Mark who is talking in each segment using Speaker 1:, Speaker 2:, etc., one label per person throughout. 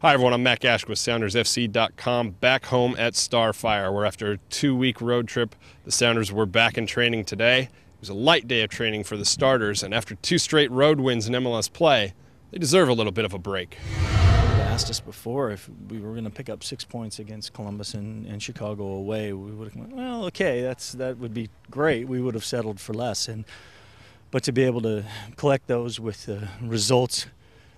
Speaker 1: Hi everyone, I'm Matt Gash with SoundersFC.com, back home at Starfire, where after a 2-week road trip, the Sounders were back in training today. It was a light day of training for the starters, and after 2 straight road wins in MLS play, they deserve a little bit of a break.
Speaker 2: They asked us before if we were going to pick up 6 points against Columbus and Chicago away. We would have gone, well, okay, that would be great. We would have settled for less, but to be able to collect those with the results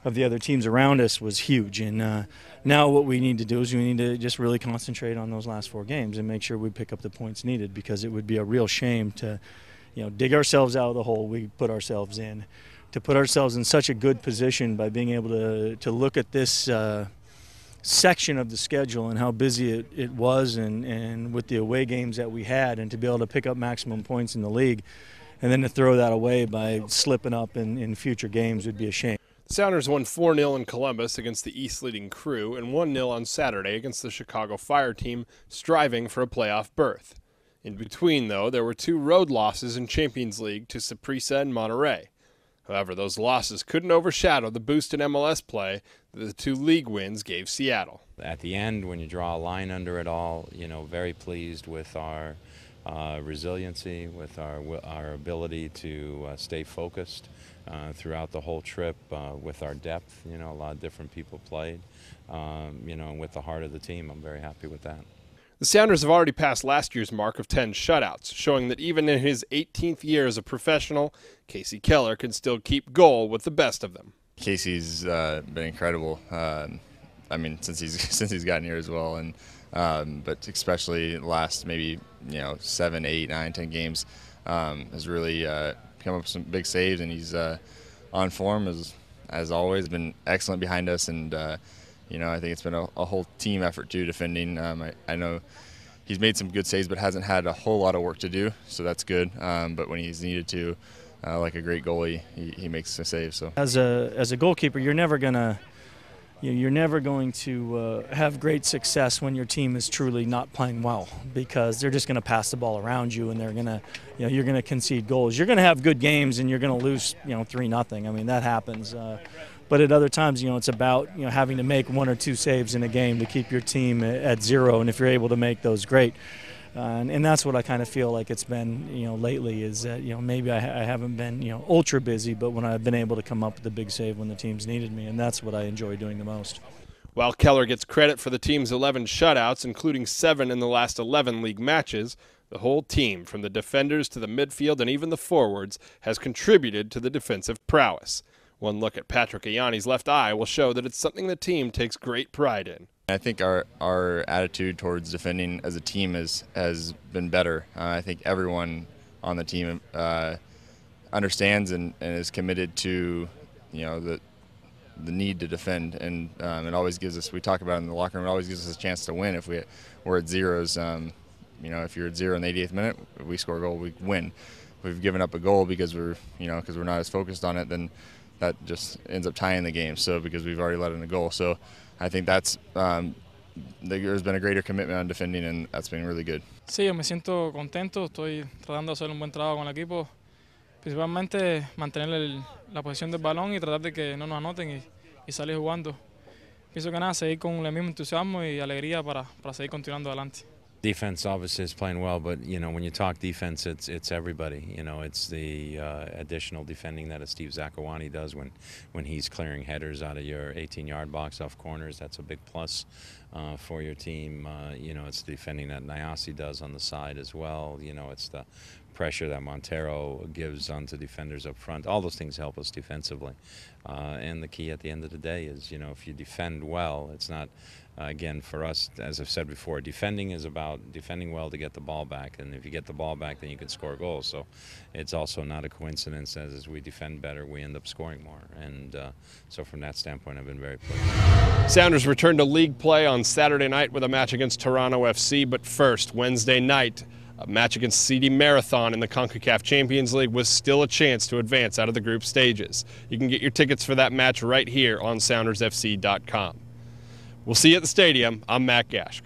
Speaker 2: of the other teams around us was huge. And now what we need to do is we need to just really concentrate on those last 4 games and make sure we pick up the points needed, because it would be a real shame to, dig ourselves out of the hole we put ourselves in, to put ourselves in such a good position by being able to look at this section of the schedule and how busy it was, and with the away games that we had, and to be able to pick up maximum points in the league, and then to throw that away by slipping up in future games would be a shame.
Speaker 1: The Sounders won 4-0 in Columbus against the East leading Crew and 1-0 on Saturday against the Chicago Fire team striving for a playoff berth. In between, though, there were 2 road losses in Champions League to Saprissa and Monterrey. However, those losses couldn't overshadow the boost in MLS play that the 2 league wins gave Seattle.
Speaker 3: At the end, when you draw a line under it all, very pleased with our resiliency, with our ability to stay focused throughout the whole trip, with our depth. A lot of different people played, and with the heart of the team. I'm very happy with that.
Speaker 1: The Sounders have already passed last year's mark of 10 shutouts, showing that even in his 18th year as a professional, Kasey Keller can still keep goal with the best of them.
Speaker 4: Kasey's been incredible. Since he's gotten here as well, and but especially last maybe 7, 8, 9, 10 games, has really come up with some big saves, and he's on form as always. Been excellent behind us, and I think it's been a whole team effort too, defending. I know he's made some good saves, but hasn't had a whole lot of work to do, so that's good. But when he's needed to, like a great goalie, he makes a save. So
Speaker 2: as a goalkeeper, you're never going to have great success when your team is truly not playing well, because they're just going to pass the ball around you, and you're going to concede goals. You're going to have good games, and you're going to lose 3-0. That happens. But at other times, it's about having to make 1 or 2 saves in a game to keep your team at 0, and if you're able to make those, great. And that's what I kind of feel like it's been, lately, is that maybe I haven't been ultra busy, but when I've been able to come up with a big save when the team's needed me, and that's what I enjoy doing the most.
Speaker 1: While Keller gets credit for the team's 11 shutouts, including 7 in the last 11 league matches, the whole team, from the defenders to the midfield and even the forwards, has contributed to the defensive prowess. One look at Patrick Ayani's left eye will show that it's something the team takes great pride in.
Speaker 4: I think our attitude towards defending as a team has been better. I think everyone on the team understands and is committed to the need to defend, and it always gives us, we talk about it in the locker room, it always gives us a chance to win if we're at zeros. If you're at 0 in the 80th minute, if we score a goal, we win. If we've given up a goal because we're not as focused on it, then that just ends up tying the game. So because we've already let in a goal, so I think that's there's been a greater commitment on defending, and that's been really good.
Speaker 5: Sí, yo me siento contento. Estoy tratando de hacer un buen trabajo con el equipo, principalmente mantener la posición del balón y tratar de que no nos anoten y salir jugando. Pienso que nada, seguir con el mismo entusiasmo y alegría para seguir continuando adelante.
Speaker 3: Defense obviously is playing well, but when you talk defense, it's everybody. It's the additional defending that a Steve Zakuani does when he's clearing headers out of your 18-yard box off corners. That's a big plus for your team. It's the defending that Nyasi does on the side as well. It's the pressure that Montero gives onto defenders up front. All those things help us defensively. And the key at the end of the day is, if you defend well, it's not, again, for us, as I've said before, defending is about defending well to get the ball back. And if you get the ball back, then you can score goals. So it's also not a coincidence that as we defend better, we end up scoring more. And so from that standpoint, I've been very pleased.
Speaker 1: Sounders return to league play on Saturday night with a match against Toronto FC. But first, Wednesday night, a match against CD Marathon in the CONCACAF Champions League was still a chance to advance out of the group stages. You can get your tickets for that match right here on SoundersFC.com. We'll see you at the stadium. I'm Matt Gash.